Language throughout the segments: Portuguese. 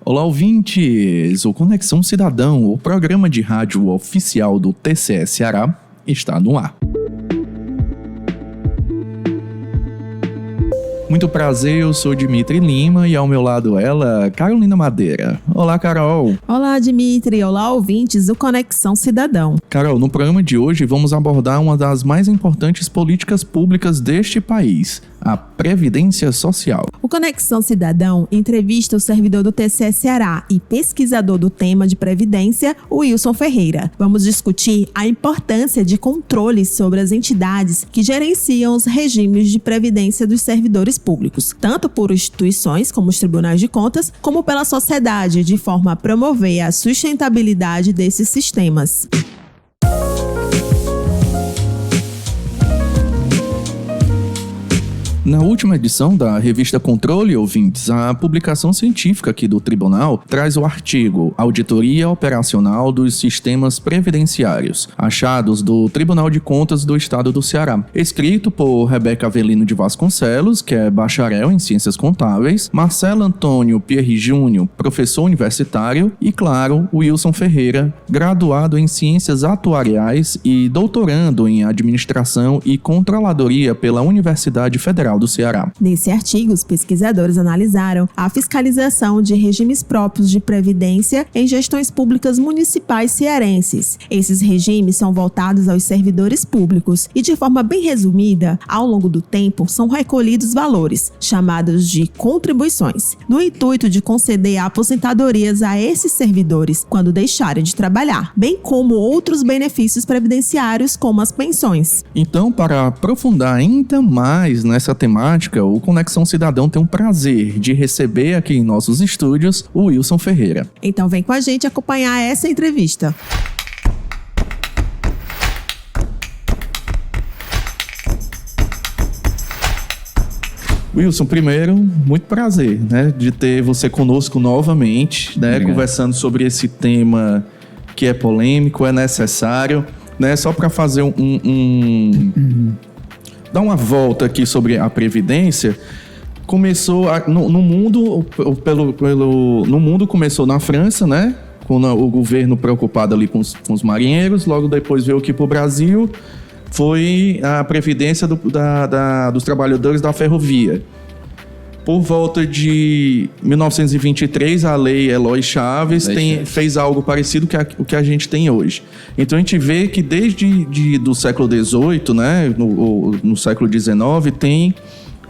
Olá, ouvintes! O Conexão Cidadão, o programa de rádio oficial do TCE Ceará, está no ar. Muito prazer, eu sou Dimitri Lima e ao meu lado ela, Carolina Madeira. Olá, Carol! Olá, Dimitri! Olá, ouvintes do Conexão Cidadão. Carol, no programa de hoje vamos abordar uma das mais importantes políticas públicas deste país, a Previdência Social. O Conexão Cidadão entrevista o servidor do TCE Ceará e pesquisador do tema de Previdência, Wilson Ferreira. Vamos discutir a importância de controles sobre as entidades que gerenciam os regimes de previdência dos servidores públicos, tanto por instituições como os tribunais de contas, como pela sociedade, de forma a promover a sustentabilidade desses sistemas. Na última edição da revista Controle, ouvintes, a publicação científica aqui do Tribunal traz o artigo Auditoria Operacional dos Sistemas Previdenciários, achados do Tribunal de Contas do Estado do Ceará, escrito por Rebeca Avelino de Vasconcelos, que é bacharel em Ciências Contábeis, Marcelo Antônio Pierre Júnior, professor universitário, e, claro, Wilson Ferreira, graduado em Ciências Atuariais e doutorando em Administração e Controladoria pela Universidade Federal do Ceará. Nesse artigo, os pesquisadores analisaram a fiscalização de regimes próprios de previdência em gestões públicas municipais cearenses. Esses regimes são voltados aos servidores públicos e, de forma bem resumida, ao longo do tempo, são recolhidos valores, chamados de contribuições, no intuito de conceder aposentadorias a esses servidores quando deixarem de trabalhar, bem como outros benefícios previdenciários, como as pensões. Então, para aprofundar ainda mais nessa temática, o Conexão Cidadão tem o prazer de receber aqui em nossos estúdios o Wilson Ferreira. Então vem com a gente acompanhar essa entrevista. Wilson, primeiro, muito prazer, né, de ter você conosco novamente, né, conversando sobre esse tema que é polêmico, é necessário, né, só para fazer dar uma volta aqui sobre a Previdência. Começou no mundo, no mundo começou na França, né? Com o governo preocupado ali com os marinheiros. Logo depois veio aqui para o Brasil, foi a Previdência dos trabalhadores da ferrovia. Por volta de 1923, a Lei Eloy Chaves fez algo parecido com o que a gente tem hoje. Então, a gente vê que desde do século XVIII, né, no século XIX, tem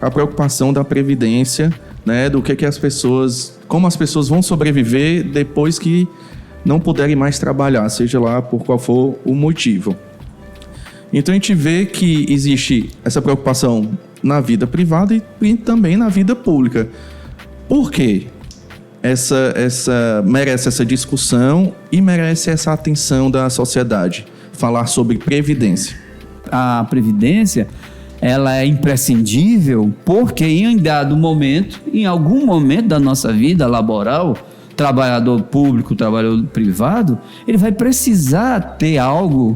a preocupação da Previdência, né, do que as pessoas, como as pessoas vão sobreviver depois que não puderem mais trabalhar, seja lá por qual for o motivo. Então, a gente vê que existe essa preocupação na vida privada e também na vida pública. Por quê? Merece essa discussão e merece essa atenção da sociedade. Falar sobre previdência. A previdência, ela é imprescindível porque em algum momento da nossa vida laboral, trabalhador público, trabalhador privado, ele vai precisar ter algo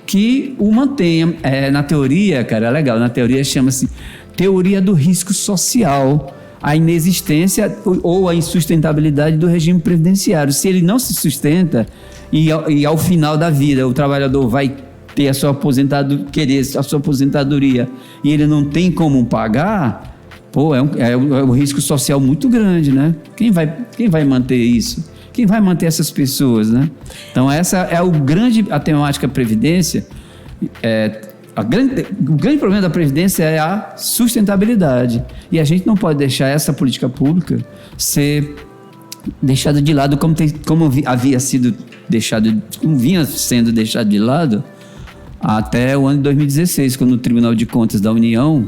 que o mantenha. Na teoria, cara, é legal, na teoria chama-se teoria do risco social, a inexistência ou a insustentabilidade do regime previdenciário. Se ele não se sustenta e ao final da vida o trabalhador vai ter a sua aposentadoria e ele não tem como pagar, é um risco social muito grande, né? Quem vai manter isso? Quem vai manter essas pessoas, né? Então, essa é a temática Previdência. O grande problema da Previdência é a sustentabilidade. E a gente não pode deixar essa política pública ser deixada de lado como vinha sendo deixado de lado até o ano de 2016, quando o Tribunal de Contas da União,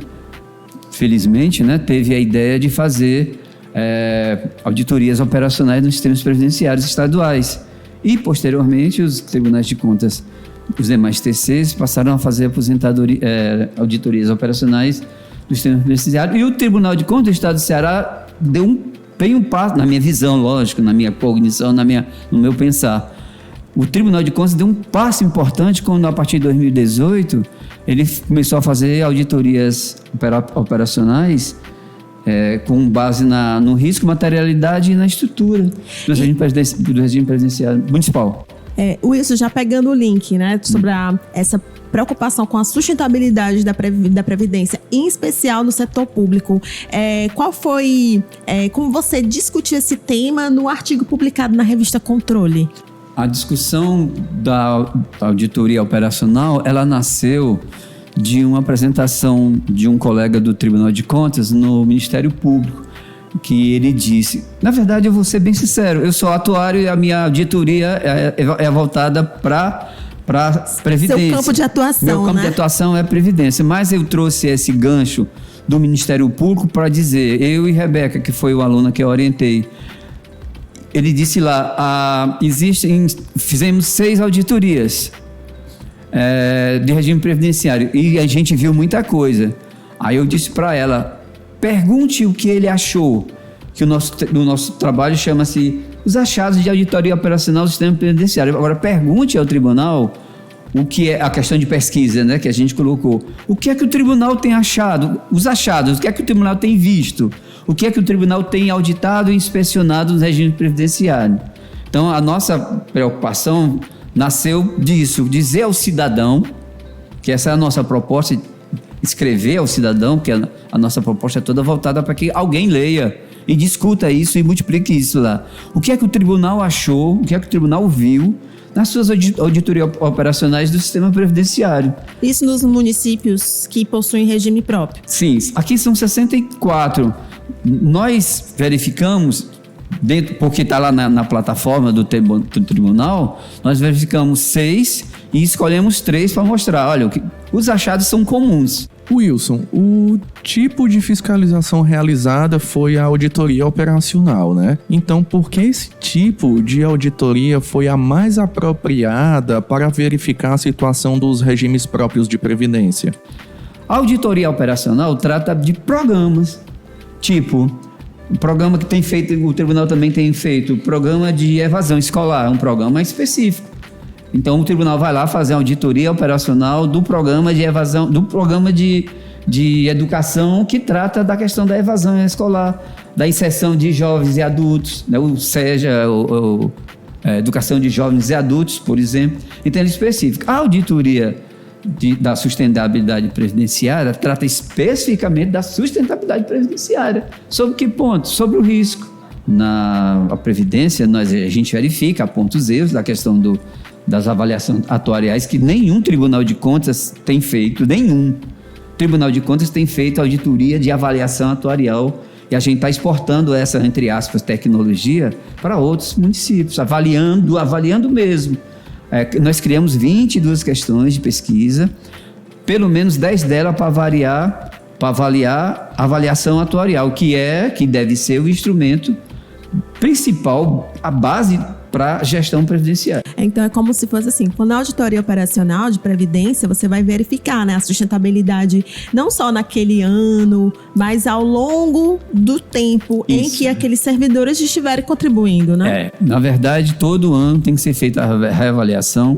felizmente, né, teve a ideia de fazer auditorias operacionais nos sistemas previdenciários estaduais. E, posteriormente, os tribunais de contas, os demais TCs, passaram a fazer auditorias operacionais dos sistemas previdenciários. E o Tribunal de Contas do Estado do Ceará deu um passo, na minha visão, lógico, na minha cognição, no meu pensar. O Tribunal de Contas deu um passo importante quando, a partir de 2018, ele começou a fazer auditorias operacionais com base no risco, materialidade e na estrutura do regime presidenciário municipal. Wilson, já pegando o link, né, sobre essa preocupação com a sustentabilidade da Previdência, em especial no setor público, como você discutiu esse tema no artigo publicado na revista Controle? A discussão da auditoria operacional, ela nasceu de uma apresentação de um colega do Tribunal de Contas no Ministério Público, que ele disse, na verdade eu vou ser bem sincero, eu sou atuário e a minha auditoria é voltada para Previdência. Seu campo de atuação, Meu campo de atuação é Previdência, mas eu trouxe esse gancho do Ministério Público para dizer, eu e Rebeca, que foi o aluno que eu orientei, ele disse lá, fizemos 6 auditorias de regime previdenciário e a gente viu muita coisa. Aí eu disse para ela, pergunte o que ele achou, que o nosso trabalho chama-se os achados de auditoria operacional do sistema previdenciário. Agora pergunte ao tribunal o que é a questão de pesquisa, né, que a gente colocou. O que é que o tribunal tem achado? Os achados, o que é que o tribunal tem visto? O que é que o tribunal tem auditado e inspecionado no regime previdenciário? Então, a nossa preocupação nasceu disso, dizer ao cidadão, que essa é a nossa proposta, escrever ao cidadão, que a nossa proposta é toda voltada para que alguém leia e discuta isso e multiplique isso lá. O que é que o tribunal achou, o que é que o tribunal viu nas suas auditorias operacionais do sistema previdenciário. Isso nos municípios que possuem regime próprio? Sim, aqui são 64. Nós verificamos, porque está lá na plataforma do tribunal, nós verificamos 6 e escolhemos 3 para mostrar, olha, os achados são comuns. Wilson, o tipo de fiscalização realizada foi a auditoria operacional, né? Então, por que esse tipo de auditoria foi a mais apropriada para verificar a situação dos regimes próprios de previdência? A auditoria operacional trata de programas, tipo, o programa que tem feito, o tribunal também tem feito, programa de evasão escolar, um programa específico. Então, o tribunal vai lá fazer a auditoria operacional do programa de evasão, do programa de educação que trata da questão da evasão escolar, da inserção de jovens e adultos, né? Ou seja, educação de jovens e adultos, por exemplo, em termos específicos. A auditoria da sustentabilidade previdenciária trata especificamente da sustentabilidade previdenciária. Sobre que ponto? Sobre o risco. Na Previdência, a gente verifica pontos erros da questão das avaliações atuariais que nenhum Tribunal de Contas tem feito, nenhum Tribunal de Contas tem feito auditoria de avaliação atuarial e a gente está exportando essa, entre aspas, tecnologia para outros municípios, avaliando mesmo. Nós criamos 22 questões de pesquisa, pelo menos 10 delas para avaliar a avaliação atuarial, que deve ser o instrumento principal, a base para a gestão previdenciária. Então é como se fosse assim, quando a auditoria operacional de previdência, você vai verificar, né, a sustentabilidade não só naquele ano, mas ao longo do tempo em que aqueles servidores estiverem contribuindo, né? Na verdade, todo ano tem que ser feita a reavaliação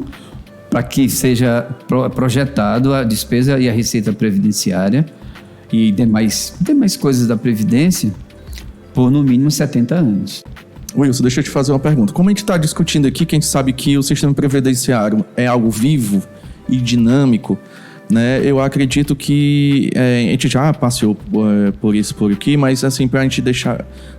para que seja projetado a despesa e a receita previdenciária e demais coisas da Previdência por no mínimo 70 anos. Wilson, deixa eu te fazer uma pergunta. Como a gente está discutindo aqui, que a gente sabe que o sistema previdenciário é algo vivo e dinâmico, né? Eu acredito que a gente já passou por isso por aqui, mas assim, para a gente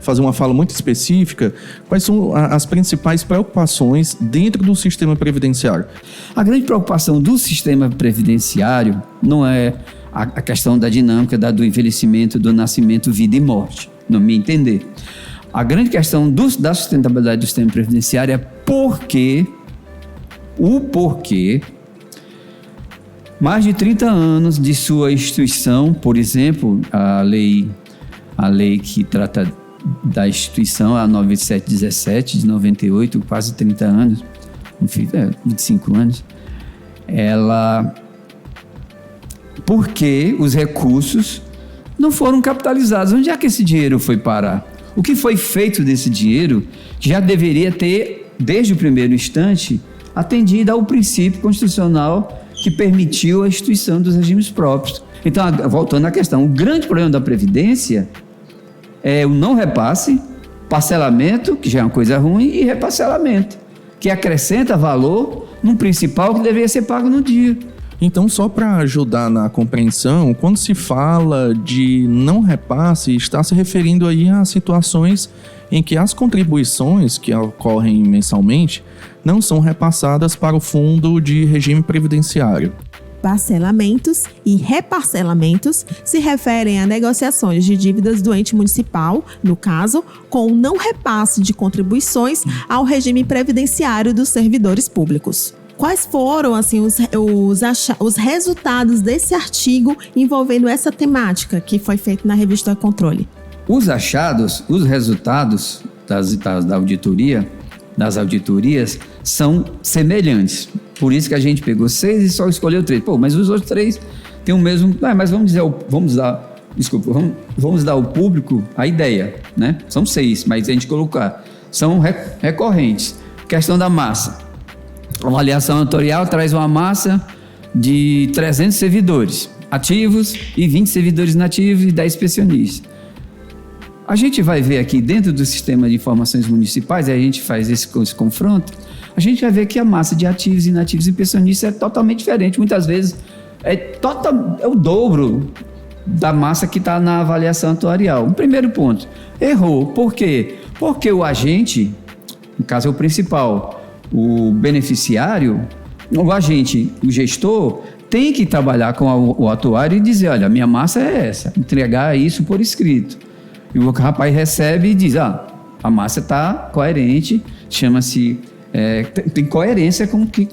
fazer uma fala muito específica, quais são as principais preocupações dentro do sistema previdenciário? A grande preocupação do sistema previdenciário não é a questão da dinâmica do envelhecimento, do nascimento, vida e morte, no meu entender. A grande questão da sustentabilidade do sistema previdenciário é porquê mais de 30 anos de sua instituição, por exemplo, a lei que trata da instituição, a 9717 de 98, quase 30 anos, enfim, 25 anos, por que os recursos não foram capitalizados? Onde é que esse dinheiro foi parar? O que foi feito desse dinheiro que já deveria ter, desde o primeiro instante, atendido ao princípio constitucional que permitiu a instituição dos regimes próprios. Então, voltando à questão, o grande problema da Previdência é o não repasse, parcelamento, que já é uma coisa ruim, e reparcelamento, que acrescenta valor num principal que deveria ser pago no dia. Então, só para ajudar na compreensão, quando se fala de não repasse, está se referindo aí a situações em que as contribuições que ocorrem mensalmente não são repassadas para o fundo de regime previdenciário. Parcelamentos e reparcelamentos se referem a negociações de dívidas do ente municipal, no caso, com não repasse de contribuições ao regime previdenciário dos servidores públicos. Quais foram assim, os resultados desse artigo envolvendo essa temática que foi feito na revista Controle? Os achados, os resultados das auditorias, são semelhantes. Por isso que a gente pegou 6 e só escolheu 3. Pô, mas os outros 3 têm o mesmo... mas vamos dar ao público a ideia, né? São 6, mas a gente colocar. São recorrentes. Questão da massa. A avaliação auditorial traz uma massa de 300 servidores ativos e 20 servidores inativos e 10 pensionistas. A gente vai ver aqui dentro do sistema de informações municipais, aí a gente faz esse confronto, a gente vai ver que a massa de ativos, inativos e pensionistas é totalmente diferente. Muitas vezes é o dobro da massa que está na avaliação atuarial. Um primeiro ponto, errou. Por quê? Porque o agente, no caso é o principal, o beneficiário, o agente, o gestor, tem que trabalhar com o atuário e dizer, olha, a minha massa é essa, entregar isso por escrito. E o rapaz recebe e diz, a massa está coerente, chama-se, tem coerência com o que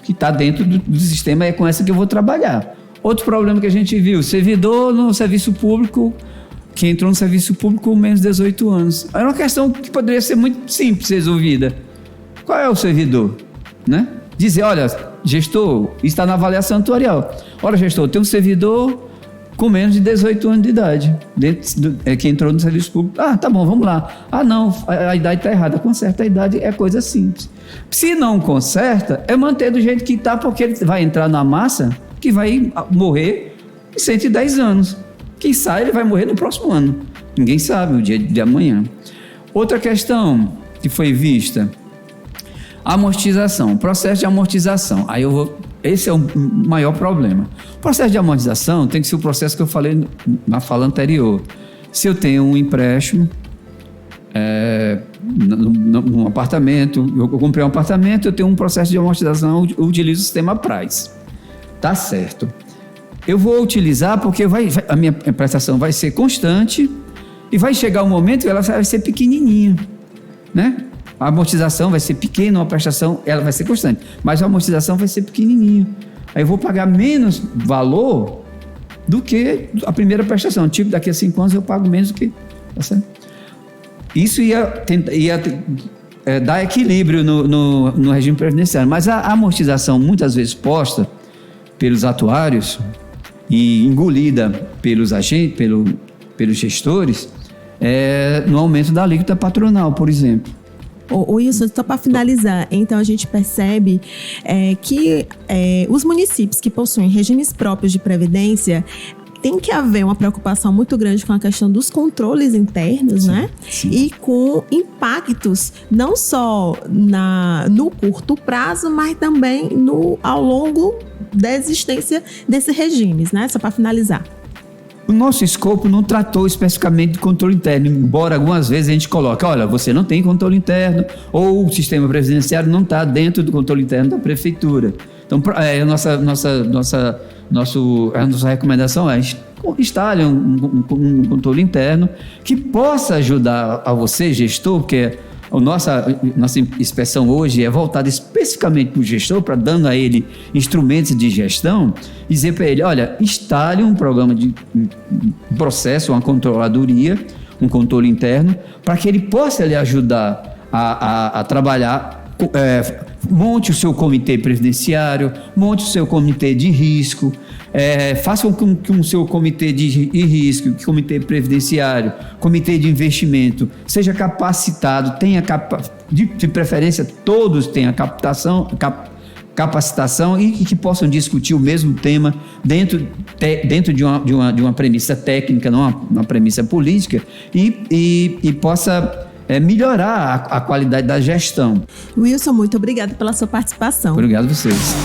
está dentro do sistema, é com essa que eu vou trabalhar. Outro problema que a gente viu, servidor no serviço público, que entrou no serviço público com menos de 18 anos. Era uma questão que poderia ser muito simples resolvida. Qual é o servidor? Né? Dizer, olha, gestor, está na avaliação atuarial. Olha, gestor, tem um servidor com menos de 18 anos de idade, que entrou no serviço público. Tá bom, vamos lá. Não, a idade está errada. Conserta a idade, é coisa simples. Se não conserta, é manter do jeito que está, porque ele vai entrar na massa que vai morrer em 110 anos. Quem sabe ele vai morrer no próximo ano. Ninguém sabe, o dia de amanhã. Outra questão que foi vista, amortização, processo de amortização. Esse é o maior problema. O processo de amortização tem que ser o processo que eu falei na fala anterior. Se eu tenho um empréstimo num apartamento, eu comprei um apartamento, eu tenho um processo de amortização, eu utilizo o sistema Price. Tá certo. Eu vou utilizar porque a minha prestação vai ser constante e vai chegar um momento que ela vai ser pequenininha, né? A amortização vai ser pequena, a prestação ela vai ser constante, mas a amortização vai ser pequenininha. Aí eu vou pagar menos valor do que a primeira prestação. Tipo, daqui a 5 anos eu pago menos do que... Tá certo? Isso ia dar equilíbrio no regime previdenciário, mas a amortização muitas vezes posta pelos atuários e engolida pelos agentes, pelos gestores, no aumento da alíquota patronal, por exemplo. Wilson, só para finalizar, então a gente percebe que os municípios que possuem regimes próprios de previdência tem que haver uma preocupação muito grande com a questão dos controles internos, sim, né? Sim. E com impactos não só no curto prazo, mas também ao longo da existência desses regimes, né? Só para finalizar. O nosso escopo não tratou especificamente de controle interno, embora algumas vezes a gente coloque, olha, você não tem controle interno, ou o sistema previdenciário não está dentro do controle interno da prefeitura. Então, a nossa recomendação é instale um controle interno que possa ajudar a você, gestor, porque a nossa inspeção hoje é voltada especificamente para o gestor, para dando a ele instrumentos de gestão, e dizer para ele, olha, instale um programa de processo, uma controladoria, um controle interno, para que ele possa lhe ajudar a trabalhar. Monte o seu comitê previdenciário, monte o seu comitê de risco, faça com que o seu comitê de risco, comitê previdenciário, comitê de investimento seja capacitado, tenha de preferência todos tenham capacitação e que possam discutir o mesmo tema dentro de uma premissa técnica, não uma premissa política, e possa melhorar a qualidade da gestão. Wilson, muito obrigado pela sua participação. Obrigado a vocês.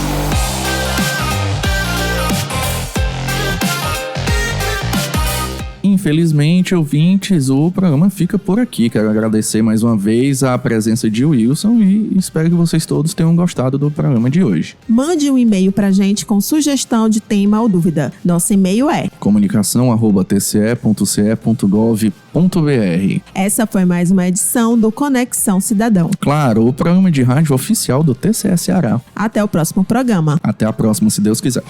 Infelizmente, ouvintes, o programa fica por aqui. Quero agradecer mais uma vez a presença de Wilson e espero que vocês todos tenham gostado do programa de hoje. Mande um e-mail pra gente com sugestão de tema ou dúvida. Nosso e-mail é comunicação@tce.gov.br. Essa foi mais uma edição do Conexão Cidadão. Claro, o programa de rádio oficial do TCE Ceará. Até o próximo programa. Até a próxima, se Deus quiser.